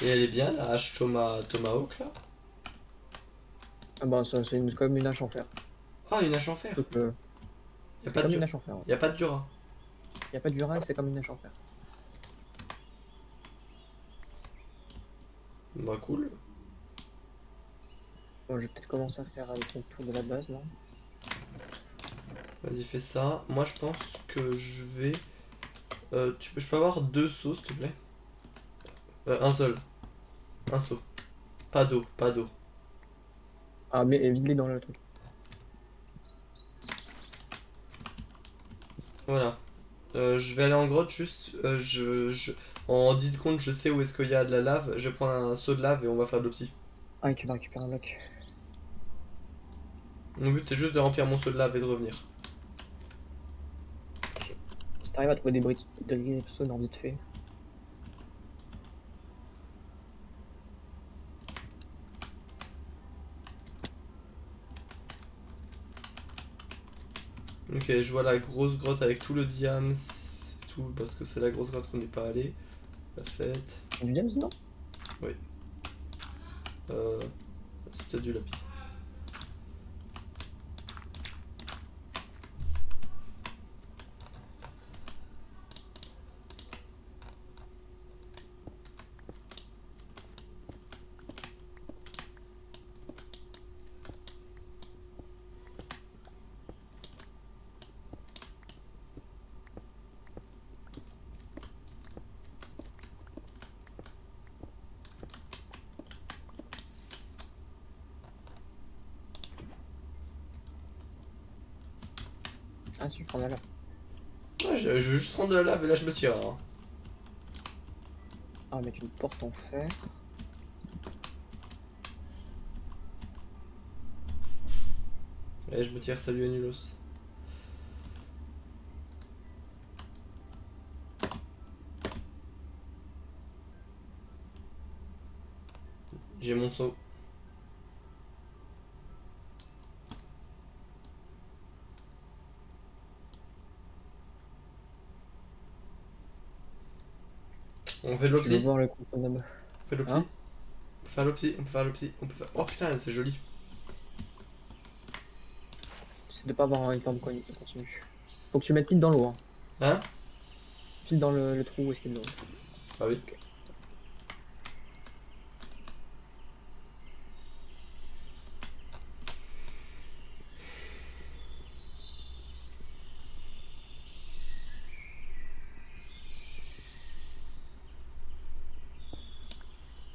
Et elle est bien la hache Tomahawk là? Ah bah ça c'est comme une hache en fer. Ah, une hache en fer. Donc Y a c'est pas de comme dur. une hache en fer. Ouais. Y a pas de Dura. Y a pas de Jura, c'est comme une hache en fer. Bah cool. Bon, je vais peut-être commencer à faire le contour de la base là. Vas-y, fais ça. Moi, je pense que je vais. Je peux avoir deux seaux, s'il te plaît? Un seul. Un seau. Pas d'eau, pas d'eau. Ah mais vide-les dans le truc. Voilà. Je vais aller en grotte juste. En 10 secondes, je sais où est-ce qu'il y a de la lave. Je vais prendre un seau de lave et on va faire de l'opsie. Ah et tu vas récupérer un bloc. Mon but, c'est juste de remplir mon seau de lave et de revenir. Ok. Si t'arrives à trouver des briques de redstone en vite fait. Ok, je vois la grosse grotte avec tout le diams. Tout, parce que c'est la grosse grotte qu'on n'est pas allé. La fête. Du diams non? Oui. Euh, c'est peut-être du lapis. Ah tu prends la lave. Ouais, je veux juste prendre de la lave et là je me tire. Alors. Ah mais tu me portes en fer. Et je me tire, salut Anulos. J'ai mon seau. On fait de Tu veux l'opsie? voir le contour. On fait de l'opsie? Hein? On peut faire l'opsie, on peut faire l'opsie, on peut faire. Oh putain, c'est joli. C'est de pas avoir une forme continue. Faut que tu mettes pile dans l'eau. Hein. Hein? Pile dans le trou où est-ce qu'il y a de l'eau. Bah oui. Ok.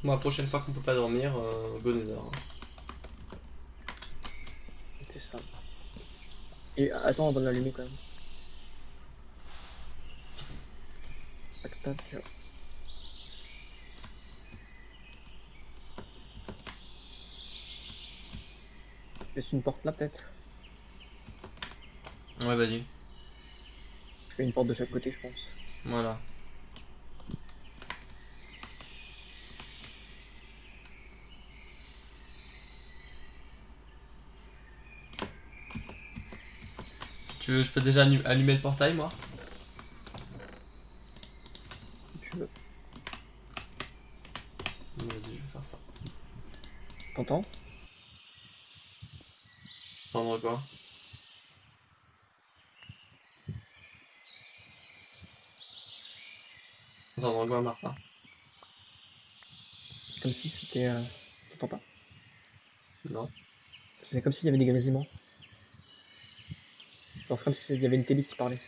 Bon, la prochaine fois qu'on peut pas dormir, go nether. C'est ça. Et attends avant de l'allumer quand même. Tac tac. Je laisse une porte là peut-être. Ouais, vas-y. Je fais une porte de chaque côté je pense. Voilà. Tu veux, je peux déjà allumer le portail, moi? Si tu veux. Vas-y, je vais faire ça. T'entends? Prendre quoi? Prendre quoi, Martin? Comme si c'était. T'entends pas? Non. C'est comme s'il y avait des grésillements. Genre comme s'il y avait une télé qui parlait.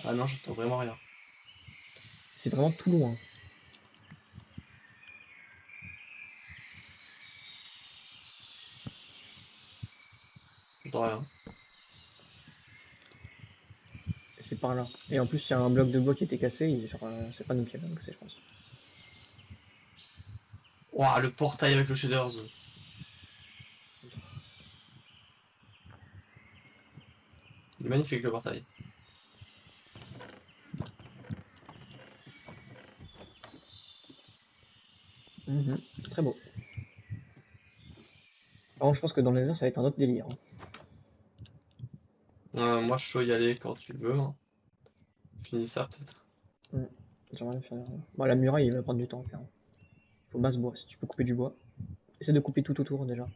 Ah non, j'entends vraiment rien. C'est vraiment tout loin. J'entends rien. Et c'est par là. Et en plus il y a un bloc de bois qui était cassé. Et genre c'est pas nous qui l'avons cassé je pense. Ouah, le portail avec le shaders. Il est magnifique le portail. Mhm. Très beau. Par contre je pense que dans les airs ça va être un autre délire. Hein. Moi, je suis chaud y aller quand tu veux. Hein. Finis ça peut-être. Mm. J'ai rien faire. Bon, la muraille, il va prendre du temps à faire. Faut masse bois. Si tu peux couper du bois, essaie de couper tout autour déjà.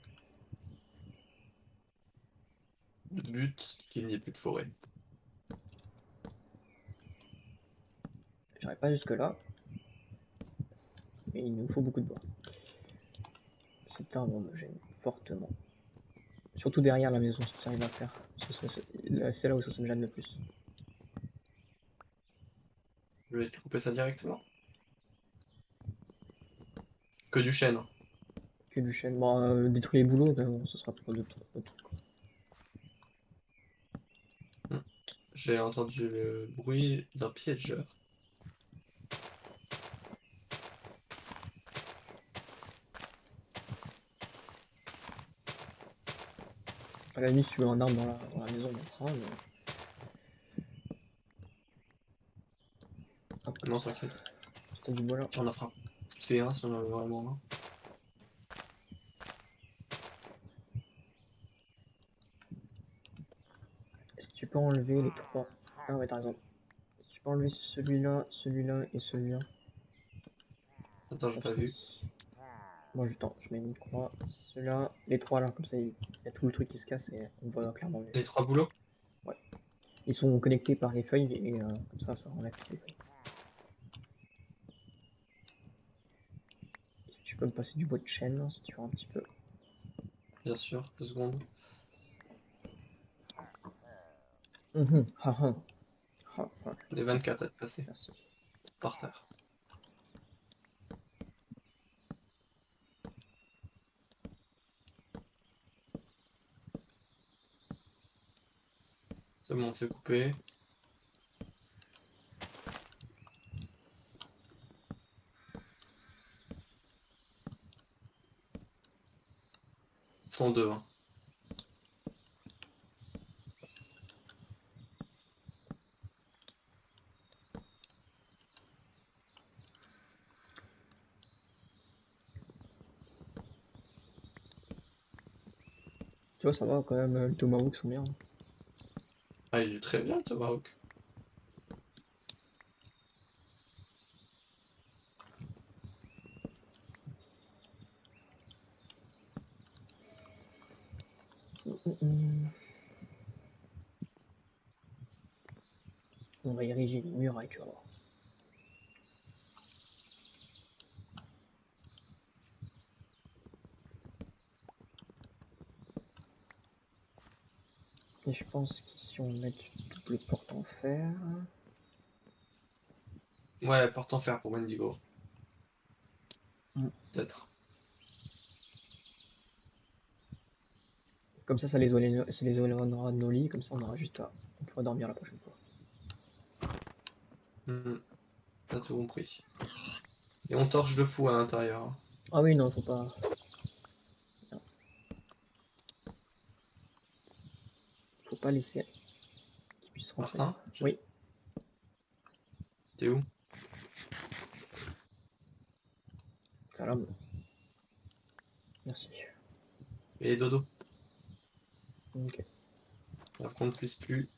Le but, qu'il n'y ait plus de forêt. J'arrive pas jusque là, mais il nous faut beaucoup de bois. Cet arbre me gêne fortement. Surtout derrière la maison, si tu arrives à faire. C'est là où ça me gêne le plus. Je vais te couper ça directement. Que du chêne. Hein. Que du chêne. Bon, détruire les bouleaux, mais bon, ce sera pour d'autres trucs. J'ai entendu le bruit d'un piégeur. À la limite, si tu veux un arbre dans la maison, on prend, mais... Hop, comme Non, ça. t'inquiète. Si t'as du bois là. On en fera. C'est un si on en avait vraiment un. Si tu peux enlever les trois... Ah ouais, t'as raison. Si tu peux enlever celui-là, celui-là et celui-là. Attends, j'ai Ça pas serait... vu. Moi, je mets une croix. Celui-là, les trois là, comme ça, il y a tout le truc qui se casse et on voit clairement mieux. Les 3 boulots? Ouais. Ils sont connectés par les feuilles et comme ça enlève toutes les feuilles. Et si tu peux me passer du bois de chêne, si tu veux un petit peu. Bien sûr, 2 secondes. Ah, ah. Ah, ah. Les 24 à te passer. Merci. Par terre. C'est bon, c'est coupé. Ils sont deux. Hein. Tu vois, ça va quand même, les tomahawks sont bien. Ah, il est très bien, le Tomahawk. On va ériger les murailles, tu vas voir. Et je pense qu'ici on met une double porte en fer. Ouais, porte en fer pour Wendigo. Mm. Peut-être. Comme ça les éloignera de nos lits, comme ça on aura juste à... On pourra dormir la prochaine fois. T'as tout compris. Et on torche le fou à l'intérieur. Ah oui, non, faut pas... Non. Faut pas laisser qu'ils puissent rentrer. Martin, Oui, t'es où? ça là. Merci. Et dodo. Ok. Avant qu'on ne puisse plus.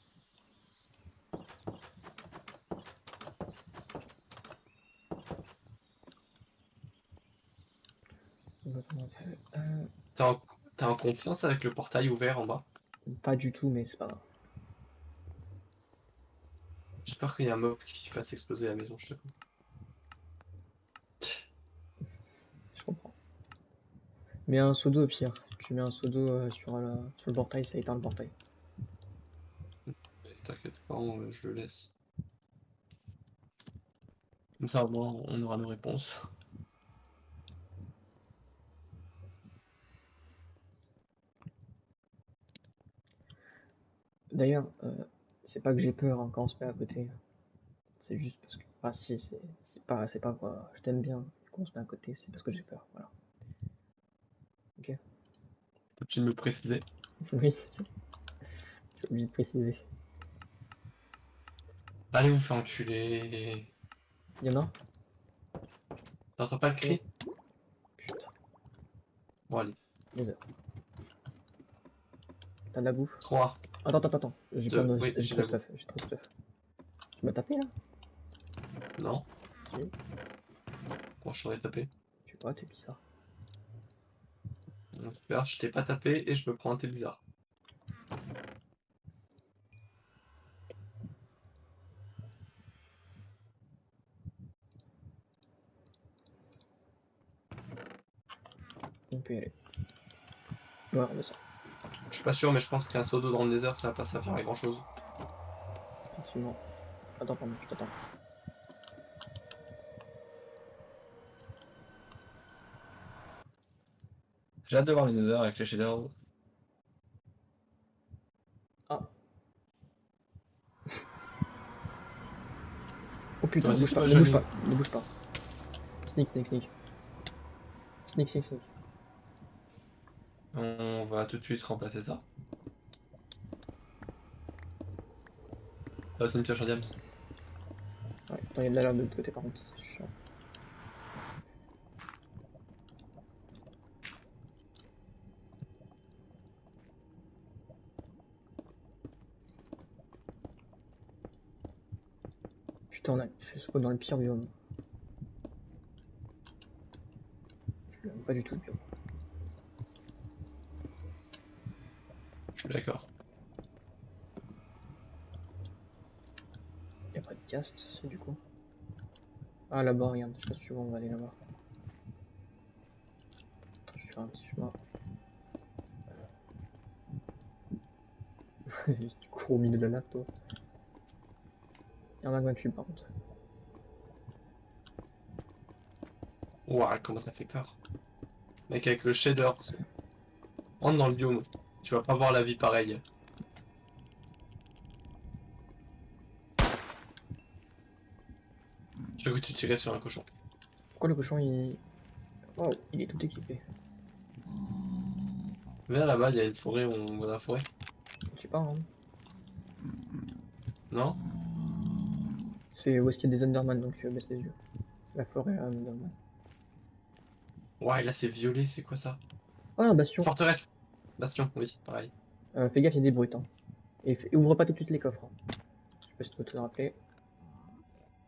T'es en... T'es en confiance avec le portail ouvert en bas? Pas du tout, mais c'est pas grave. J'ai peur qu'il y ait un mob qui fasse exploser la maison, je te coupe. Je comprends. Mets un seau d'eau au pire. Tu mets un seau d'eau sur le portail, ça éteint le portail. T'inquiète pas, je le laisse. Comme ça, au moins, on aura nos réponses. D'ailleurs, c'est pas que j'ai peur hein, quand on se met à côté. C'est juste parce que... Ah si, c'est pas quoi. Je t'aime bien. Quand on se met à côté, c'est parce que j'ai peur. Voilà. Ok. Peux-tu me préciser? Oui, j'ai obligé de préciser. Allez vous faire enculer. Il y en a? T'entends pas le Oh, cri? putain. Bon, allez. Les heures. T'as de la bouffe? 3, Attends. J'ai plein 2, de... oui, J'ai j'ai trop la de bouffe. stuff. J'ai trop de stuff. Tu m'as tapé là? Non. Merci. Bon, je t'aurais tapé. Je sais pas, t'es bizarre. Donc, super, je t'ai pas tapé et je me prends un thé bizarre. On peut y aller. Ouais, on descend. Je suis pas sûr, mais je pense qu'un seau d'eau dans le nether, ça va pas servir à grand chose. Effectivement. Attends, pardon, je t'attends. J'ai hâte de voir le nether avec les shaders. Ah. Oh putain, Toi ne aussi, bouge tu pas, vas ne bouge joiner. pas, ne bouge pas. Sneak, sneak, sneak. Sneak, sneak, sneak. On va tout de suite remplacer ça. Là, c'est une pioche à diams. Ouais, attends, il y a de l'alarme de l'autre côté par contre, c'est chiant. Putain, là, je spawn dans le pire biome. Je l'aime pas du tout le biome. Je suis d'accord. Y'a pas de cast, c'est du coup. Ah là-bas, regarde, je sais pas si tu vois, on va aller là-bas. Attends, je vais faire un petit chemin. Tu cours au milieu de la lave, toi. Y'a un magma cube par contre. Ouah, comment ça fait peur. Mec, avec le shader, rentre dans le biome. Tu vas pas voir la vie pareille. J'ai cru que tu tirais sur un cochon. Pourquoi le cochon il. Oh, il est tout équipé. Viens là-bas, il y a une forêt, on va dans la forêt. Je sais pas, hein. Non? C'est où est-ce qu'il y a des Enderman donc tu baisses les yeux. C'est la forêt à Enderman. Ouais, là c'est violet, c'est quoi ça? Oh, un bastion. Forteresse! Bastion, oui, pareil. Fais gaffe, il y a des bruits, hein. Et ouvre pas tout de suite les coffres, hein. Je sais pas si tu peux te le rappeler.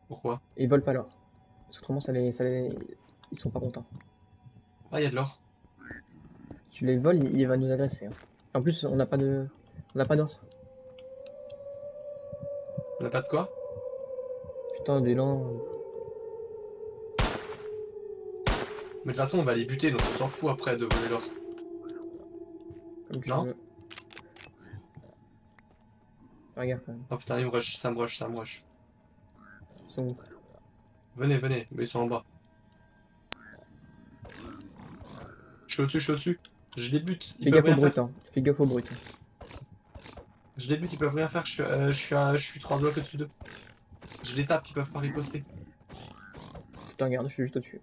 Pourquoi? Et vole pas l'or. Parce qu'autrement, ils sont pas contents. Ah, il y a de l'or. Tu les voles, il va nous agresser, hein. En plus, on n'a pas de. On n'a pas d'or. On n'a pas de quoi? Putain, des lents. Mais de toute façon, on va les buter, donc on s'en fout après de voler l'or. Comme tu Non? veux. Regarde quand même. Oh putain, il me rush, ça me rush, ça me rush. Ils sont où? Venez, venez, mais ils sont en bas. Je suis au-dessus, je suis au-dessus. Je les bute, ils Fais peuvent gaffe au rien faire. brut, hein. Fais gaffe au brut, hein. Je les bute, ils peuvent rien faire, je suis 3 blocs au-dessus d'eux. Je les tape, ils peuvent pas riposter. Je te regarde, je suis juste au-dessus.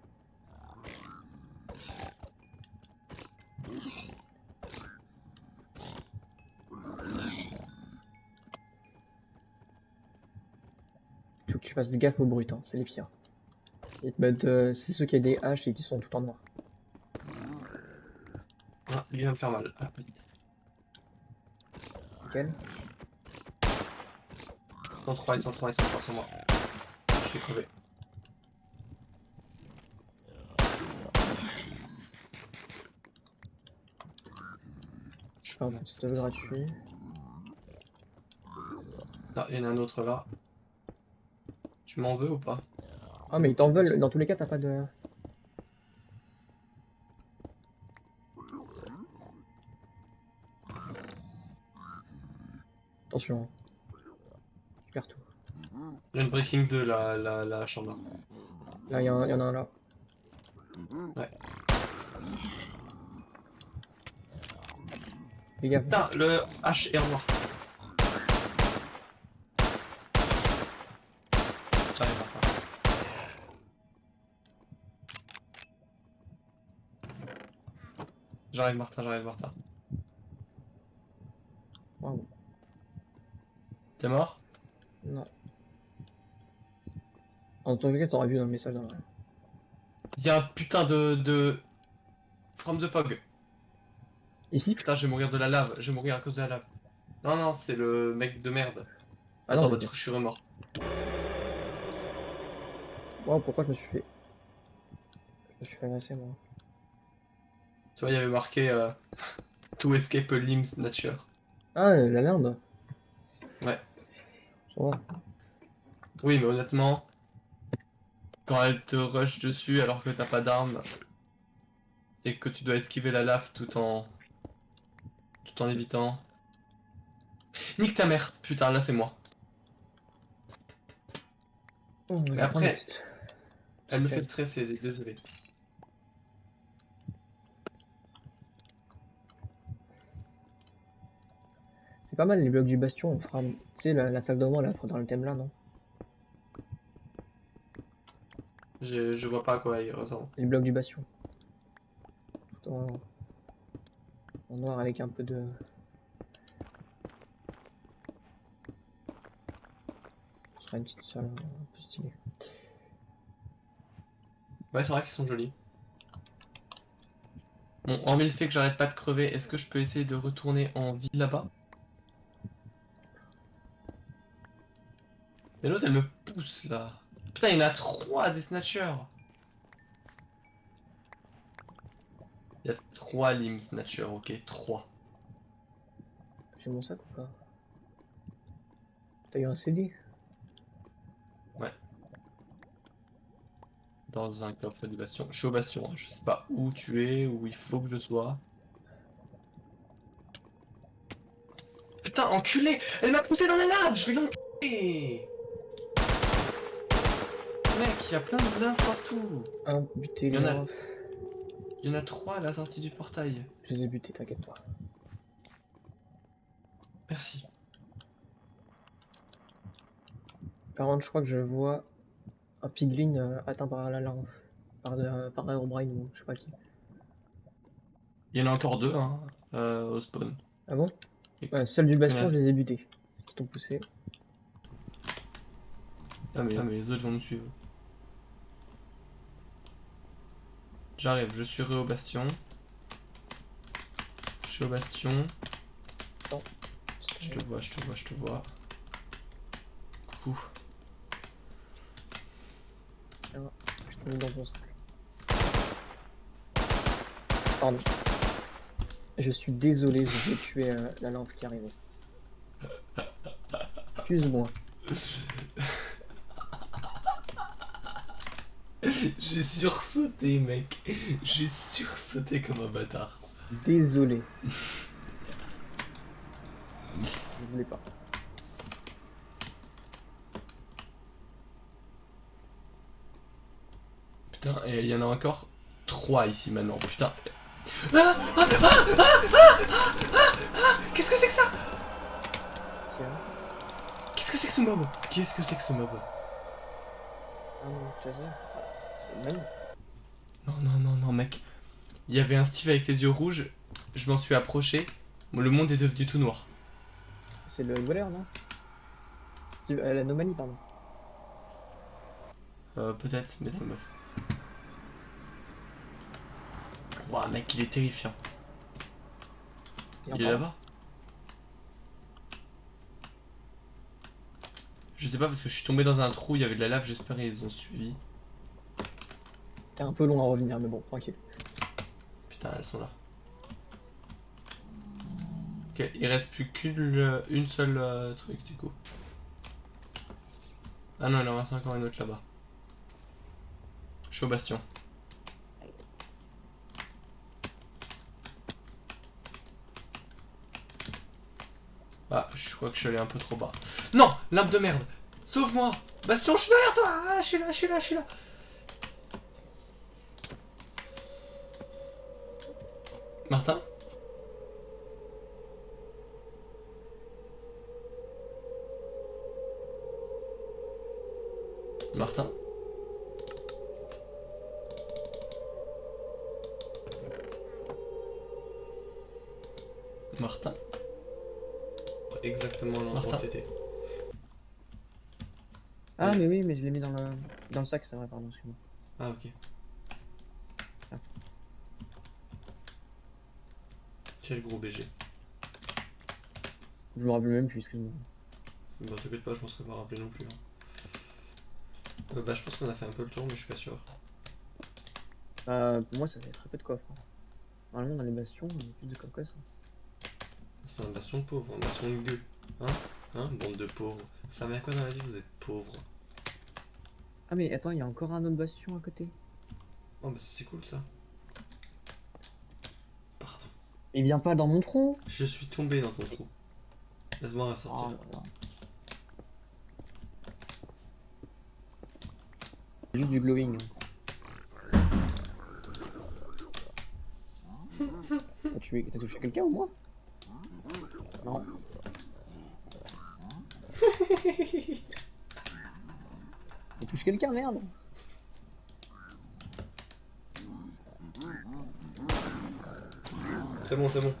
Il faut que tu fasses gaffe au brut, hein. C'est les pires. Ils te mettent, c'est ceux qui ont des haches et qui sont tout en noir. Ah, il vient me faire mal. Ah, oui. Nickel. Ils sont 3, ils sont 3, ils sont 3 sur moi. Je vais crever. Je fais un petit stuff gratuit. Ah, il y en a un autre là. Tu m'en veux ou pas? Ah, mais ils t'en veulent. Dans tous les cas, t'as pas de. Attention, hein. Je perds tout. Il y a une breaking 2 la chambre là. Là, il y en a un là. Ouais. Fais gaffe. Putain, le H est en noir. J'arrive à faire. J'arrive Martin, j'arrive Martin. Waouh. T'es mort? Non. En tout cas, t'aurais vu dans le message. Dans Il y a un putain de... From the fog. Ici? Putain, je vais mourir de la lave. Je vais mourir à cause de la lave. Non, non, c'est le mec de merde. Ah non, Attends, mais l'autre, je suis remort. Wow, pourquoi je me suis fait agresser moi? Tu vois, il y avait marqué To escape a limb snatcher. Ah, la linde. Ouais. Ça va. Oui, mais honnêtement, quand elle te rush dessus alors que t'as pas d'arme et que tu dois esquiver la lave tout en évitant. Nique ta mère, putain, là c'est moi. Je Mais vais prendre une après, petite elle me fait feuille. stresser, désolé. C'est pas mal les blocs du bastion, on fera. Tu sais, la salle de moi là, dans le thème là, non? Je vois pas à quoi il ressemble. Les blocs du bastion. Tout en noir avec un peu de. Ce sera une petite salle un peu stylée. Ouais, c'est vrai qu'ils sont jolis. Bon, hormis le fait que j'arrête pas de crever, est-ce que je peux essayer de retourner en ville là-bas? Mais l'autre, elle me pousse là. Putain, il y en a 3 des snatchers. Il y a 3 limb snatchers, ok, 3. J'ai mon sac ou pas? T'as eu un CD? Ouais, dans un coffre du bastion. Je suis au bastion, hein. Je sais pas où tu es, où il faut que je sois. Putain, enculé! Elle m'a poussé dans la lave! Je vais l'enculer! Mec, il y a plein de lave partout! Un buté Il les y en a, larves. il y en a 3 à la sortie du portail. Je les ai butés, t'inquiète pas. Merci. Par contre, je crois que je vois un piglin atteint par la larve. Par Herobrine ou je sais pas qui. Il y en a encore 2 hein, au spawn. Ah bon? Et Ouais, celles du il y en bastion, a- je les ai butés. Qui t'ont poussé. Ah mais les autres vont me suivre. J'arrive, je suis au bastion. Je suis au bastion. Attends. Je te vois, je te vois, je te vois. Coucou. Tiens, je t'ai mis dans ton sac. Pardon. Je suis désolé, je vais tuer la lampe qui arrive. Excuse-moi. J'ai sursauté, mec. J'ai sursauté comme un bâtard. Désolé. Je voulais pas. Putain, et il y en a encore 3 ici maintenant. Putain. Qu'est-ce que c'est que ça? Tiens. Qu'est-ce que c'est que ce mob? Qu'est-ce que c'est que ce mob? Ah non, tu as ça? C'est le même. Non, non, non, non, mec. Il y avait un Steve avec les yeux rouges. Je m'en suis approché. Le monde est devenu tout noir. C'est le voleur, non? L'anomalie, pardon. Peut-être, mais ça me. Ouah, mec, il est terrifiant. Il est là-bas? Je sais pas parce que je suis tombé dans un trou, il y avait de la lave, j'espère qu'ils ont suivi. T'es un peu long à revenir, mais bon, tranquille. Putain, elles sont là. Ok, il reste plus qu'une seule truc du coup. Ah non, il en reste encore une autre là-bas. Je suis au bastion. Ah, je crois que je suis allé un peu trop bas. Non, lampe de merde. Sauve-moi. Bastion, je suis derrière toi. Ah, je suis là, je suis là, je suis là. Martin? Martin? Martin? Exactement l'endroit où t'étais. Ah, Oui. mais oui, mais je l'ai mis dans le sac, c'est vrai, pardon, excuse-moi. Ah, ok. Ah. Quel gros BG. Je me rappelle même plus, excuse-moi. Bah t'inquiète pas, je m'en serais pas rappelé non plus. Hein. Bah, je pense qu'on a fait un peu le tour, mais je suis pas sûr. Pour moi, ça fait très peu de coffres, hein. Normalement, dans les bastions, il y a plus de coffres que ça. C'est un bastion de pauvres, un bastion de gueux. Hein? Hein? Bande de pauvres. Ça servait à quoi dans la vie, vous êtes pauvres? Ah, mais attends, il y a encore un autre bastion à côté. Oh, bah, ça c'est cool ça. Pardon. Il vient pas dans mon tronc. Je suis tombé dans ton trou. Laisse-moi ressortir. Oh là là. Juste du glowing, hein. T'as touché quelqu'un ou moi? Non. Il touche quelqu'un, merde. C'est bon, c'est bon.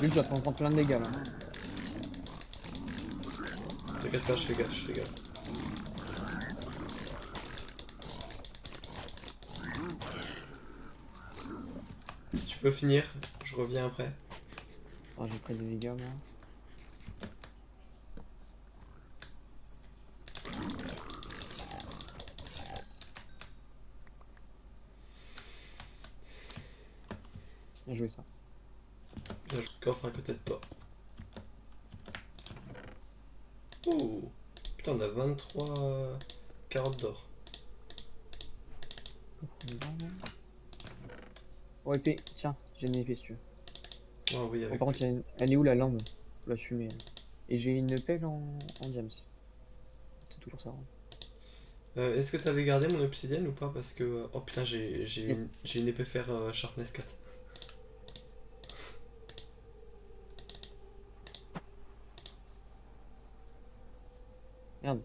Juste, je suis en train de prendre plein de dégâts là. T'inquiète pas, je fais gaffe, je fais gaffe. Si tu peux finir, je reviens après. Oh, j'ai pris des dégâts moi. Bien joué ça. Là, je coffre à côté de toi. Oh! Putain, on a 23 carottes d'or. Oh, épée, tiens, j'ai une épée si tu veux. Ah oui, Bon, avec. par contre, elle est où la lame? Faut la fumer. Et j'ai une pelle en diams. C'est toujours ça, hein. Est-ce que t'avais gardé mon obsidienne ou pas? Parce que. Oh putain, Yes. j'ai une épée fer Sharpness 4. Merde.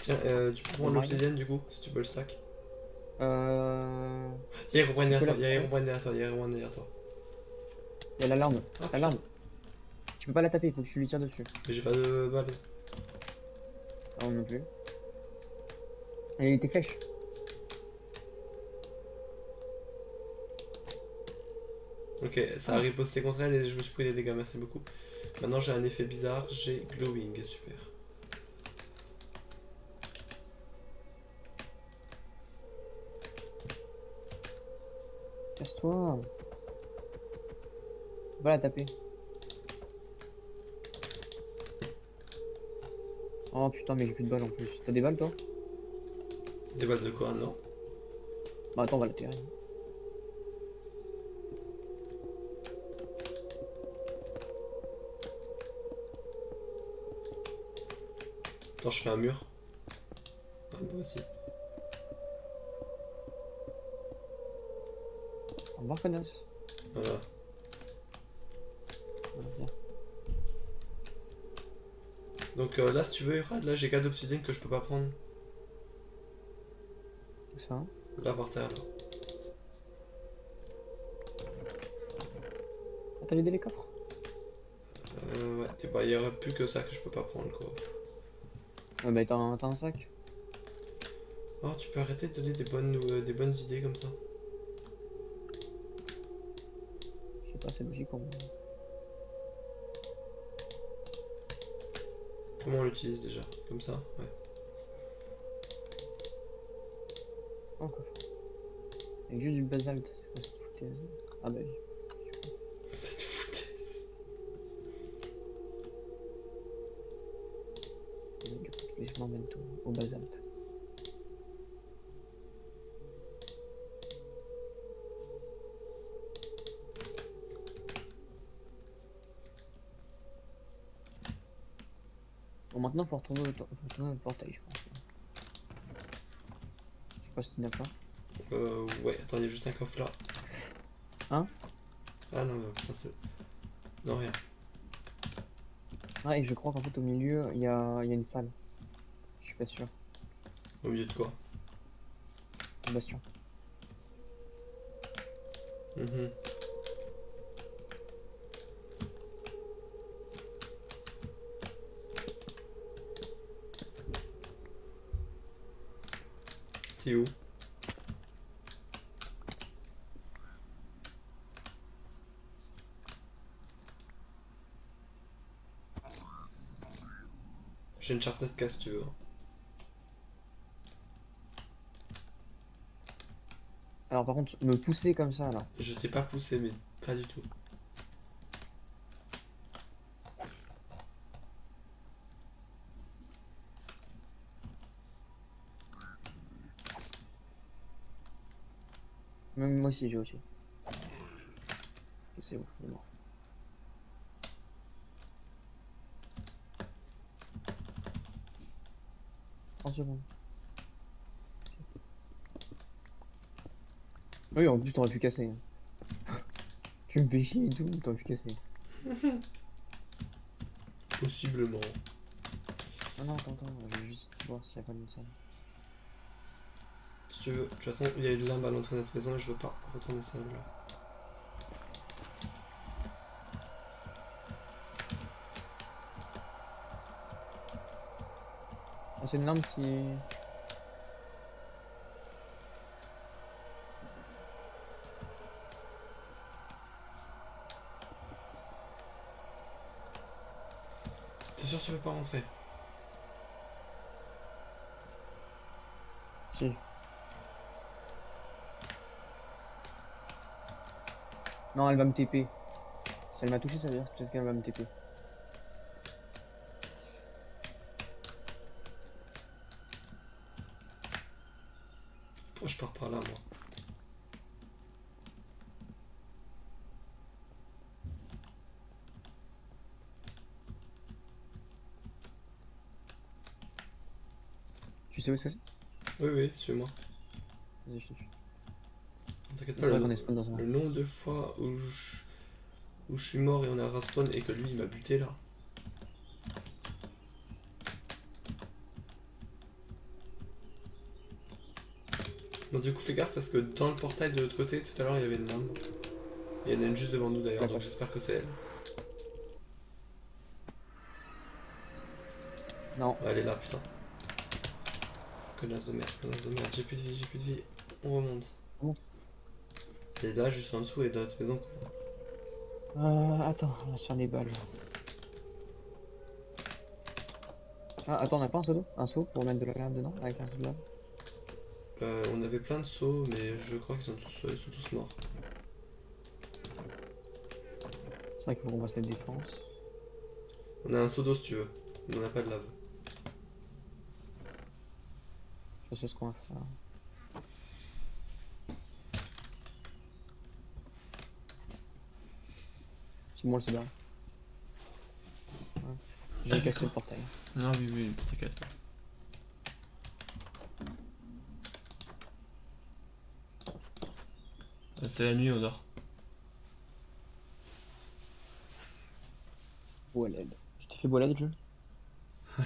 Tiens, tu peux prendre Bon, l'obsidienne du coup, si tu peux le stack. Euh... Y'a Herobrine Tu peux derrière la... toi, y'a Herobrine derrière toi, y'a Herobrine derrière toi. Il y a l'alarme. Ah putain, L'alarme. Tu peux pas la taper, faut que tu lui tires dessus. mais j'ai pas de balles. Ah, non plus. Et tes flèches. Ok, ça a Ah, riposté contre elle et je me suis pris les dégâts, merci beaucoup. Maintenant j'ai un effet bizarre, j'ai glowing, super. casse-toi. Va la taper. Oh putain, mais j'ai plus de balles en plus. T'as des balles toi? Des balles de quoi, non? Bah attends, on va la terrer. Attends, je fais un mur. Ah, moi aussi. Au revoir, connasse. Voilà. Voilà, viens. Donc là, si tu veux, Irad, là j'ai 4 d'obsidienne que je peux pas prendre. Tout ça. Là par terre, là. Ah, t'as vidé les coffres? Ouais, et bah il y aurait plus que ça que je peux pas prendre quoi. Ouais, bah t'as un sac. Oh, tu peux arrêter de donner des bonnes idées comme ça. Je sais pas, c'est logique pour moi. Comment on l'utilise déjà? Comme ça? Ouais. Oh, coffre. Avec juste du basalte. C'est quoi cette foutaise? Ah bah oui. Cette foutaise. Je m'emmène tout au basalte. Bon, maintenant faut faut retourner au portail, je pense. Je sais pas si tu n'as pas. Ouais, attends, il y a juste un coffre là. Hein? Ah non, putain, c'est. Non, rien. Ah, et je crois qu'en fait au milieu il y a une salle. Je suis pas sûr. Au milieu de quoi? Un bastion. Mhm. T'es où? J'ai une Sharpness K si tu veux. Alors par contre, me pousser comme ça là. Je t'ai pas poussé, mais pas du tout. Même moi aussi j'ai aussi. C'est bon, il est mort. Trente secondes. Oui, en plus t'aurais pu casser. Tu me fais chier et tout, t'aurais pu casser. Possiblement. Ah non, attends, je vais juste voir s'il y a pas de salle. Si tu veux. De toute façon, il y a une limbe à l'entrée de notre maison et je veux pas retourner celle-là. Ah, c'est une lampe qui. T'es sûr que tu veux pas rentrer? Si. Non, elle va me TP. Si elle m'a touché, ça veut dire peut-être qu'elle va me TP. Pourquoi je pars par là, moi? Tu sais où est-ce que c'est? Oui, oui, suis-moi. Vas-y, je te suis. T'inquiète C'est pas, vrai qu'on est spawn dans un. le nombre de fois où je suis mort et on a respawn et que lui il m'a buté là. Bon, du coup, fais gaffe parce que dans le portail de l'autre côté, tout à l'heure il y avait une lampe. Il y en a une juste devant nous d'ailleurs, donc D'accord. j'espère que c'est elle. Non. Ouais, elle est là, putain. Connasse de merde, j'ai plus de vie, j'ai plus de vie. On remonte. Comment? Et là, juste en dessous, et dans notre maison. Attends, on va se faire des balles. Ah, attends, on a pas un seau d'eau? Un seau pour mettre de la lave dedans avec un seau de lave? On avait plein de sauts, mais je crois qu'ils ils sont tous morts. C'est vrai qu'il faut qu'on passe les défenses. On a un seau d'eau si tu veux, mais on n'a pas de lave. Je sais ce qu'on va faire. C'est bon, elle s'est barrée. Ouais. J'ai cassé le portail. Non, oui, oui, t'inquiète. C'est la nuit, on dort. Waled. Tu t'es fait waled, le jeu? Ouais.